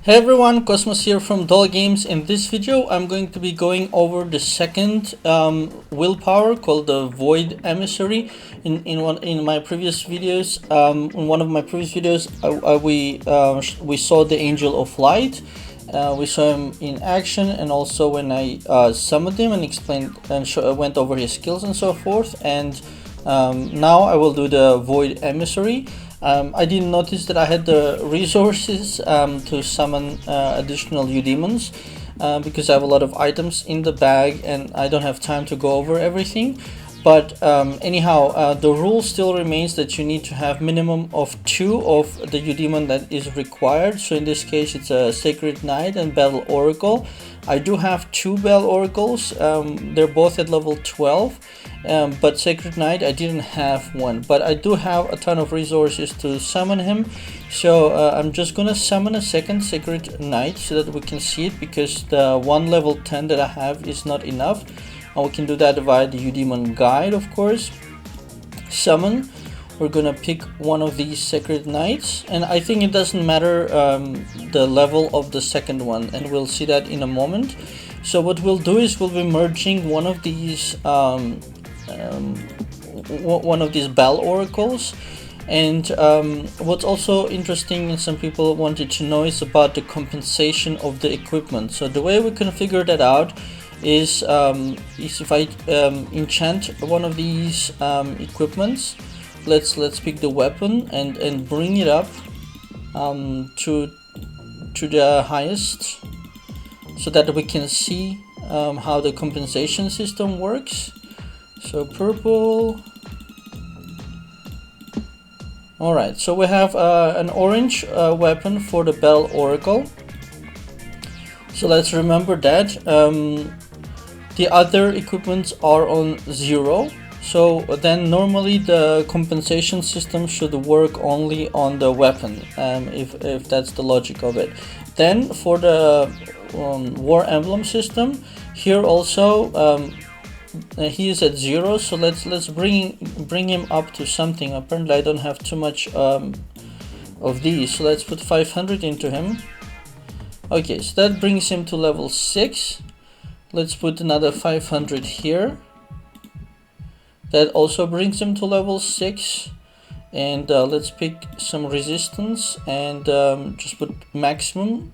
Hey everyone, Cosmos here from Doll Games. In this video, I'm going to be going over the second willpower called the Void Emissary. In one of my previous videos, we saw the Angel of Light. We saw him in action, and also when I summoned him and explained and went over his skills and so forth. And now I will do the Void Emissary. I didn't notice that I had the resources to summon additional Demons because I have a lot of items in the bag and I don't have time to go over everything. But anyhow, the rule still remains that you need to have minimum of 2 of the Demon that is required. So in this case, it's a Sacred Knight and Battle Oracle. I do have 2 Battle Oracles. They're both at level 12. But Sacred Knight, I didn't have one, but I do have a ton of resources to summon him. So I'm just gonna summon a second Sacred Knight so that we can see it, because the one level 10 that I have is not enough. And we can do that via the Demon Guide, of course. Summon. We're gonna pick one of these Sacred Knights, and I think it doesn't matter the level of the second one, and we'll see that in a moment. So what we'll do is we'll be merging one of these Battle Oracles. And what's also interesting, and some people wanted to know, is about the compensation of the equipment. So the way we can figure that out is if I enchant one of these equipments. Let's pick the weapon and bring it up to the highest, so that we can see how the compensation system works. So purple. Alright, so we have an orange weapon for the Battle Oracle. So let's remember that. The other equipments are on 0. So then normally the compensation system should work only on the weapon, if that's the logic of it. Then for the War Emblem System, here also he is at 0, so let's bring him up to something. Apparently I don't have too much of these, so let's put 500 into him. Okay, so that brings him to level 6. Let's put another 500 here. That also brings him to level 6. And let's pick some resistance and just put maximum.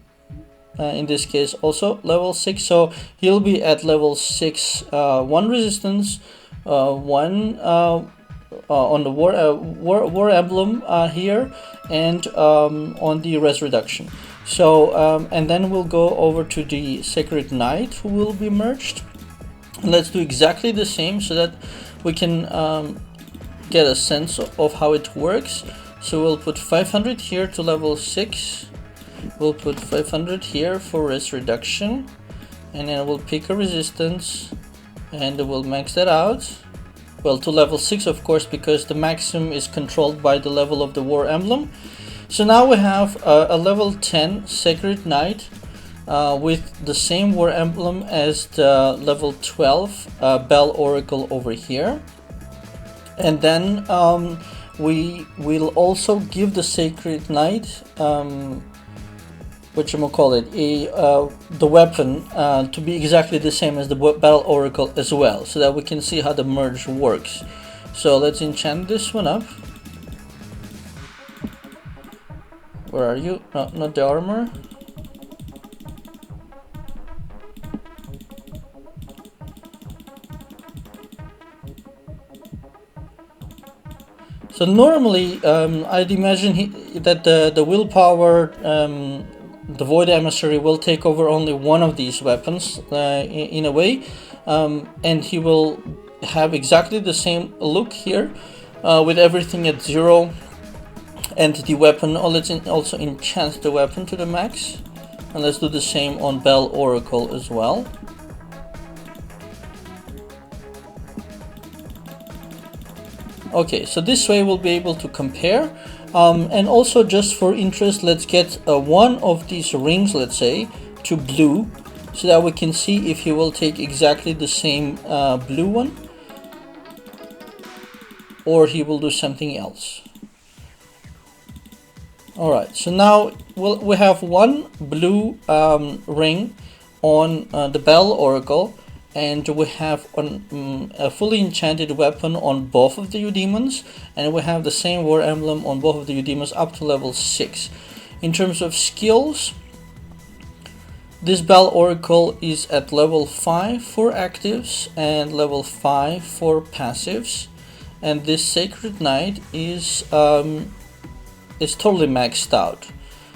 In this case also level 6, so he'll be at level 6. 1 resistance, 1 on the war emblem here, and on the res reduction. So and then we'll go over to the Sacred Knight, who will be merged. And let's do exactly the same so that we can get a sense of how it works. So we'll put 500 here to level 6. We'll put 500 here for res reduction, and then we'll pick a resistance and we'll max that out. Well, to level 6 of course, because the maximum is controlled by the level of the War Emblem. So now we have a level 10 Sacred Knight with the same War Emblem as the level 12 Battle Oracle over here. And then we will also give the Sacred Knight the weapon to be exactly the same as the Battle Oracle as well, so that we can see how the merge works. So let's enchant this one up. Where are you? No, not the armor. So normally I'd imagine that the willpower, the Void Emissary, will take over only one of these weapons in a way, and he will have exactly the same look here with everything at 0, and the weapon. Let's also enchant the weapon to the max, and let's do the same on Battle Oracle as well. Okay, so this way we'll be able to compare. And also, just for interest, let's get one of these rings, let's say, to blue, so that we can see if he will take exactly the same blue one, or he will do something else. Alright, so now we have one blue ring on the Bell Oracle, and we have a fully enchanted weapon on both of the Eudemons, and we have the same war emblem on both of the Eudemons up to level 6. In terms of skills, this Bell Oracle is at level 5 for actives and level 5 for passives, and this Sacred Knight is totally maxed out.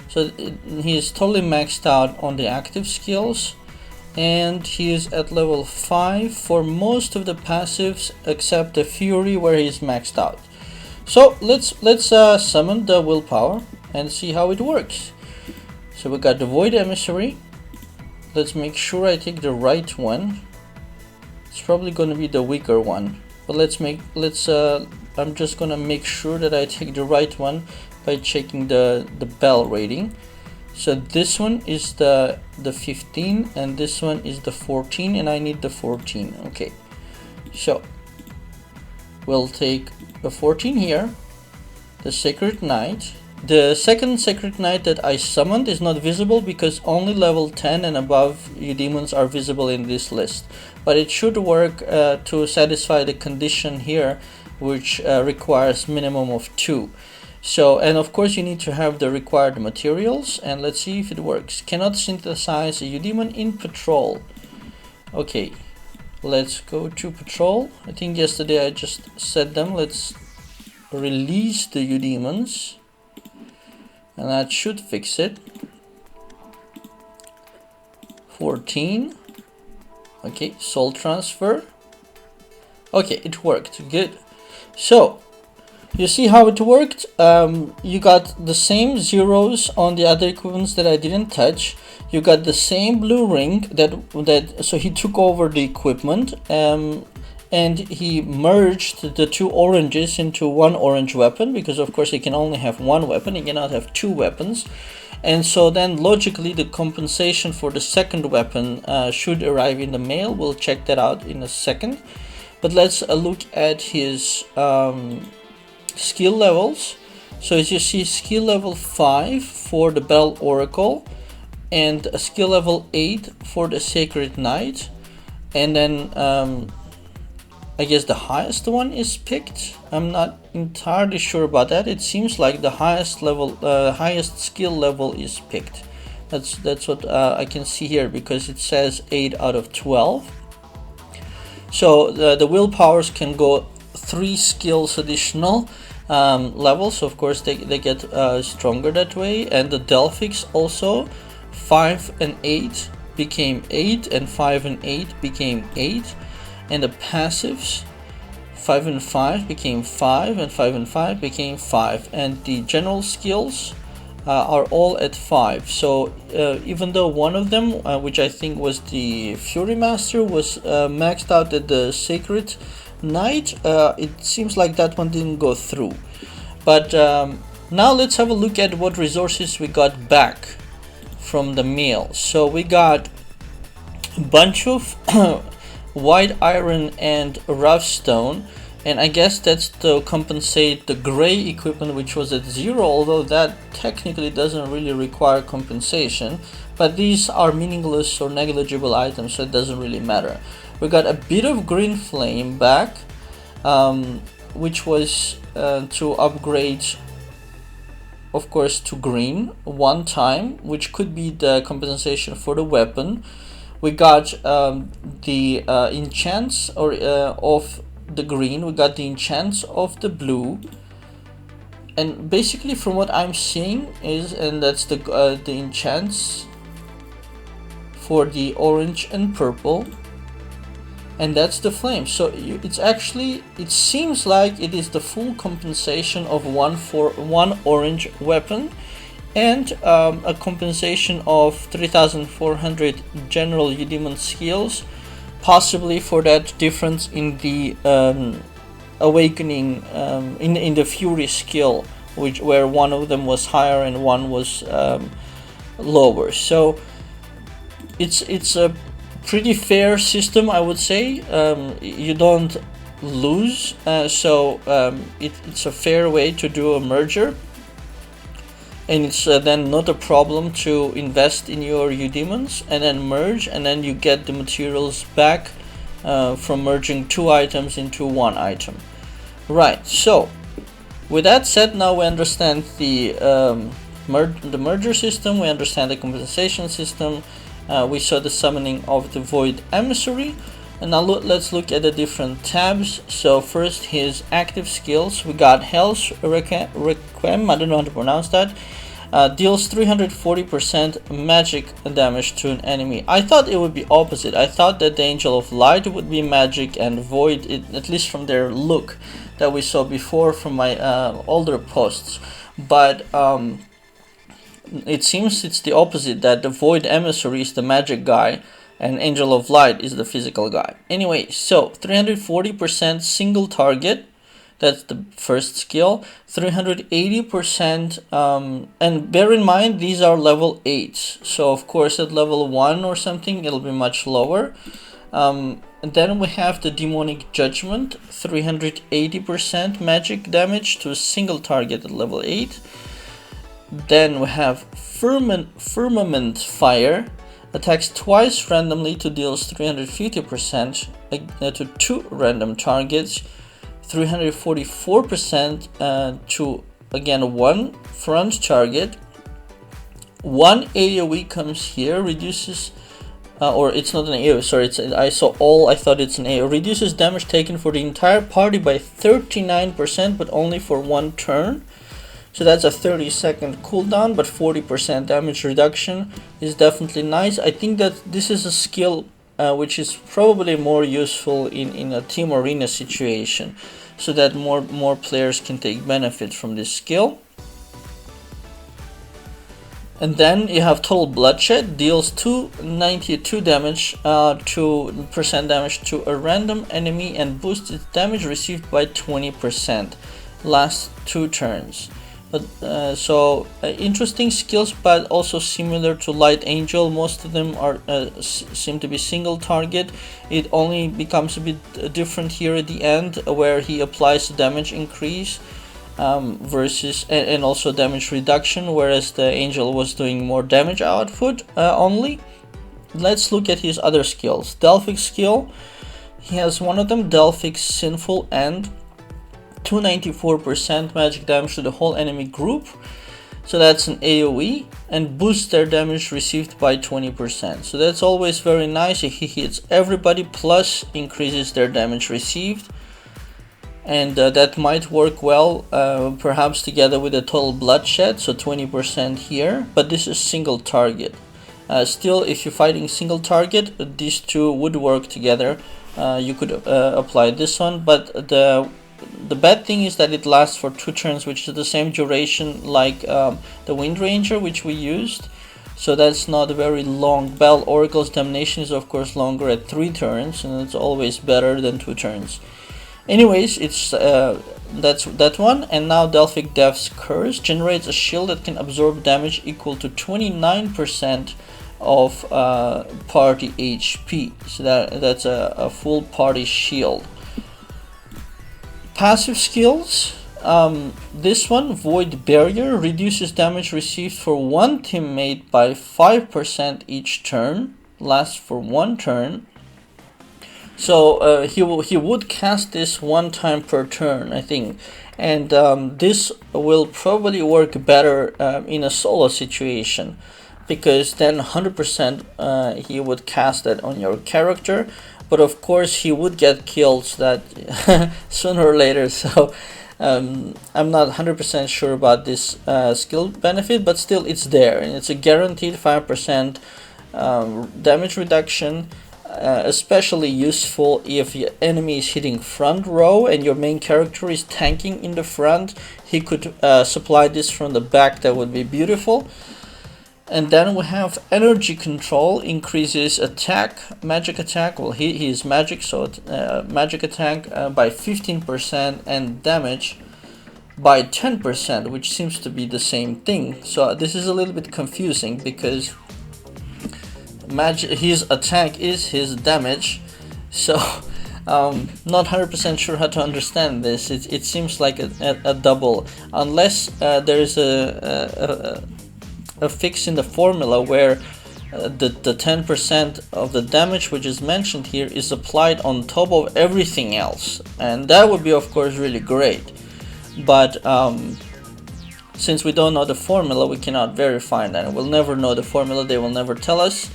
So he is totally maxed out on the active skills, and he is at level 5 for most of the passives except the Fury, where he is maxed out. So let's summon the Willpower and see how it works. So we got the Void Emissary. Let's make sure I take the right one. It's probably going to be the weaker one, but I'm just gonna make sure that I take the right one by checking the Bell rating. So this one is the 15 and this one is the 14, and I need the 14. Okay, so we'll take the 14 here, the Sacred Knight. The second Sacred Knight that I summoned is not visible because only level 10 and above Eudemons are visible in this list, but it should work to satisfy the condition here, which requires minimum of 2. So, and of course you need to have the required materials, and let's see if it works. Cannot synthesize a Eudemon in patrol. Okay, let's go to patrol. I think yesterday I just set them. Let's release the Eudemons, and that should fix it. 14. Okay, soul transfer. Okay, it worked. Good. So you see how it worked. You got the same zeros on the other equipments that I didn't touch. You got the same blue ring so he took over the equipment, and he merged the two oranges into one orange weapon, because of course he can only have one weapon, he cannot have two weapons. And so then logically the compensation for the second weapon should arrive in the mail. We'll check that out in a second. But let's look at his skill levels. So as you see, skill level 5 for the Bell Oracle, and a skill level 8 for the Sacred Knight, and then I guess the highest one is picked. I'm not entirely sure about that. It seems like the highest level, highest skill level is picked. That's what I can see here, because it says 8 out of 12. So the willpowers can go 3 skills additional levels. So of course they get stronger that way. And the Delphics also, 5 and 8 became 8, and 5 and 8 became 8. And the passives, 5 and 5 became 5, and 5 and 5 became 5. And the general skills are all at 5. So even though one of them, which I think was the Fury Master, was maxed out at the Sacred Knight, it seems like that one didn't go through. But now let's have a look at what resources we got back from the mail. So we got a bunch of white iron and rough stone, and I guess that's to compensate the gray equipment, which was at 0, although that technically doesn't really require compensation. But these are meaningless or negligible items, so it doesn't really matter. We got a bit of green flame back, which was to upgrade, of course, to green one time, which could be the compensation for the weapon. We got the enchants of the green, we got the enchants of the blue, and basically from what I'm seeing is, and that's the enchants for the orange and purple, and that's the flame. So it's actually, it seems like it is the full compensation of one orange weapon, and a compensation of 3,400 general Eudemon skills, possibly for that difference in the awakening, in the Fury skill, where one of them was higher and one was lower. So it's a pretty fair system, I would say. You don't lose, so it's a fair way to do a merger. and it's then not a problem to invest in your Eudemons and then merge, and then you get the materials back from merging 2 items into 1 item. Right, so with that said, now we understand the merger system, we understand the compensation system, we saw the summoning of the Void Emissary, and now let's look at the different tabs. So first, his active skills. We got Hell's Requiem, I don't know how to pronounce that. Deals 340% magic damage to an enemy. I thought it would be opposite. I thought that the Angel of Light would be magic and Void, at least from their look that we saw before from my older posts. But it seems it's the opposite, that the Void Emissary is the magic guy and Angel of Light is the physical guy. Anyway, so 340% single target, that's the first skill. 380%, and bear in mind these are level 8, so of course at level 1 or something it'll be much lower. And then we have the Demonic Judgment, 380% magic damage to a single target at level 8. Then we have Firmament Fire, attacks twice randomly to deals 350% to 2 random targets, 344% to again 1 front target. 1 AoE comes here, reduces or it's not an AoE, sorry, I saw all, I thought it's an AoE. Reduces damage taken for the entire party by 39%, but only for 1 turn. So that's a 30-second cooldown, but 40% damage reduction is definitely nice. I think that this is a skill which is probably more useful in a team arena situation, so that more players can take benefit from this skill. And then you have Total Bloodshed, deals 292 damage, 2% damage to a random enemy, and boosts its damage received by 20%. Lasts 2 turns. So interesting skills, but also similar to Light Angel. Most of them are seem to be single target. It only becomes a bit different here at the end, where he applies damage increase versus and also damage reduction, whereas the Angel was doing more damage output only. Let's look at his other skills. Delphic skill, he has one of them, Delphic Sinful End. 294% magic damage to the whole enemy group, so that's an AoE, and boosts their damage received by 20%. So that's always very nice. If he hits everybody, plus increases their damage received, and that might work well perhaps together with a Total Bloodshed, so 20% here, but this is single target. Still, if you're fighting single target, these two would work together. You could apply this one, but the bad thing is that it lasts for 2 turns, which is the same duration like the Wind Ranger, which we used. So that's not very long. Bell Oracle's Damnation is of course longer at 3 turns, and it's always better than 2 turns. Anyways, it's that's that one. And now Delphic Death's Curse generates a shield that can absorb damage equal to 29% of party HP. So that's a full party shield. Passive skills, this one, Void Barrier, reduces damage received for 1 teammate by 5% each turn, lasts for 1 turn. So he would cast this 1 time per turn, I think, and this will probably work better in a solo situation, because then 100% he would cast that on your character. But of course he would get killed that sooner or later, so I'm not 100% sure about this skill benefit, but still it's there, and it's a guaranteed 5% damage reduction, especially useful if your enemy is hitting front row and your main character is tanking in the front. He could supply this from the back, that would be beautiful. And then we have Energy Control, increases attack, magic attack, well he is magic, so magic attack by 15% and damage by 10%, which seems to be the same thing. So this is a little bit confusing, because his attack is his damage, so Not 100% sure how to understand this. It seems like a double, unless there is a fix in the formula where the 10% of the damage which is mentioned here is applied on top of everything else, and that would be of course really great. But since we don't know the formula, we cannot verify that. We'll never know the formula, they will never tell us.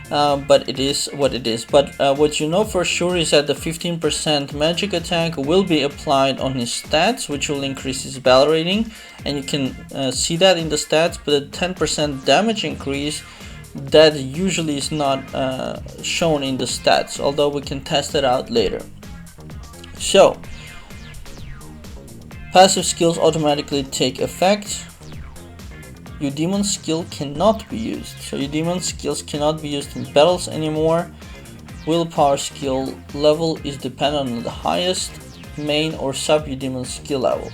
But it is what it is. But what you know for sure is that the 15% magic attack will be applied on his stats, which will increase his battle rating, and you can see that in the stats. But the 10% damage increase, that usually is not shown in the stats, although we can test it out later. So passive skills automatically take effect. Your demon skill cannot be used, so your demon skills cannot be used in battles anymore. Willpower skill level is dependent on the highest main or sub demon skill level.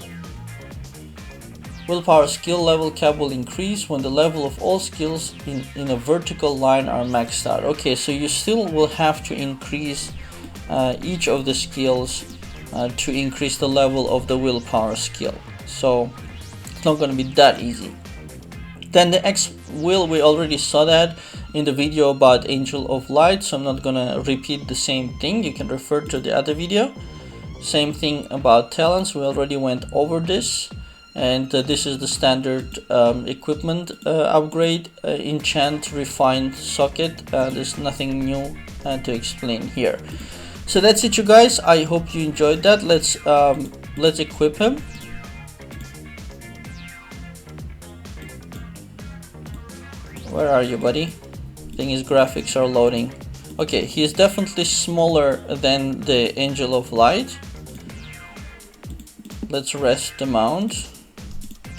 Willpower skill level cap will increase when the level of all skills in a vertical line are maxed out. Okay, so you still will have to increase each of the skills to increase the level of the willpower skill, so it's not going to be that easy. Then the X will, we already saw that in the video about Angel of Light, so I'm not gonna repeat the same thing. You can refer to the other video. Same thing about talents, we already went over this, and this is the standard equipment upgrade, enchant, refine, socket. There's nothing new to explain here. So that's it, you guys. I hope you enjoyed that. Let's equip him. Where are you, buddy? I think his graphics are loading. Okay, he is definitely smaller than the Angel of Light. Let's rest the mount.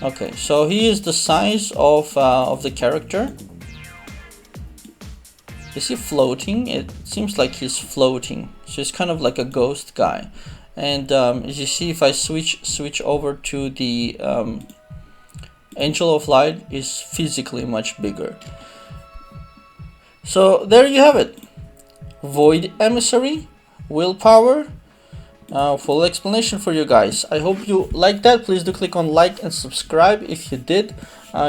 Okay, so he is the size of the character. Is he floating? It seems like he's floating. So he's kind of like a ghost guy. And as you see, if I switch over to the Angel of Light, is physically much bigger. So there you have it. Void Emissary, Willpower. Full explanation for you guys. I hope you like that. Please do click on like and subscribe if you did.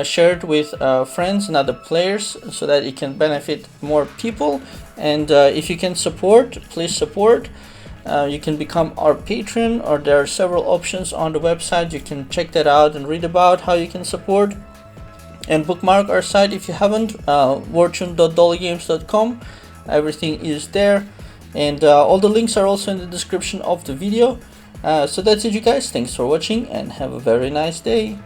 Share it with friends and other players so that it can benefit more people. And if you can support, please support. You can become our patron, or there are several options on the website. You can check that out and read about how you can support, and bookmark our site if you haven't, wartune.dollygames.com. everything is there, and all the links are also in the description of the video. So that's it, you guys. Thanks for watching and have a very nice day.